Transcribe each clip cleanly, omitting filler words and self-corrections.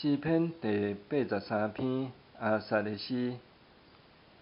诗篇第83篇阿萨的诗。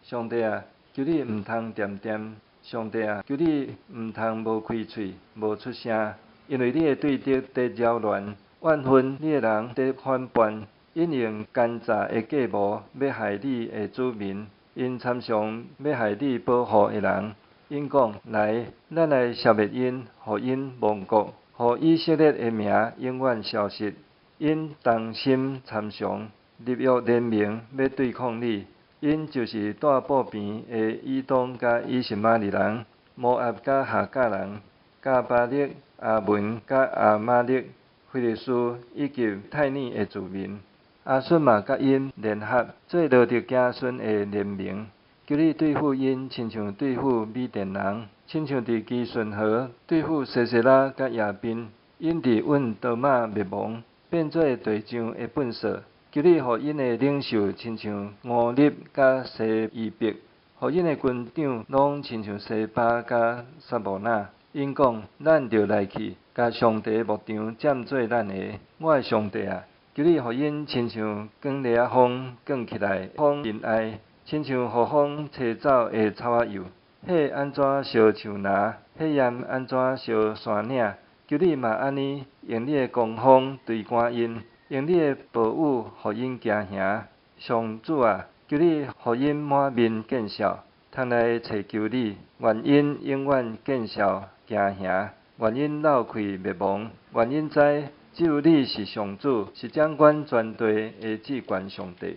上帝啊，求你毋通恬恬，上帝啊，求你毋通无开喙，无出声，因为你的对敌在扰乱，怨恨你的人在反叛，因用奸诈的计谋要害你的子民，因参详要害你保护的人。因讲来，咱来消灭因，互因亡国，互以色列的名永远消失。因同心参详，立约联盟，要对抗你。因就是住布边的以东甲以实玛利人、摩押甲夏甲人、加巴勒、阿文甲阿玛勒、菲利斯以及泰尼的子民。亚述嘛甲因联合，做罗得子孙的联盟。求你对付因，亲像对付米甸人，亲像伫基顺河对付西西拉甲亚宾。因伫阮多马灭亡，变做地上的粪扫。求你互因的领袖亲像乌立甲西伊伯，互因的军长拢亲像西巴甲撒摩那。因讲，咱着来去，甲上帝的牧场占做咱的。我的上帝啊，求你互因亲像广烈啊风卷起来，风仁爱，亲像互风吹走的草仔油。火安怎烧树林？火焰安怎烧山岭？求你嘛安尼，用你的狂风对赶因，用你的暴雨互因行行。上主啊，求你互因满面见笑，通来找求你，愿因永远见笑行行，愿因流开灭亡，愿因知只有你是上主，是掌管全地的至高上帝。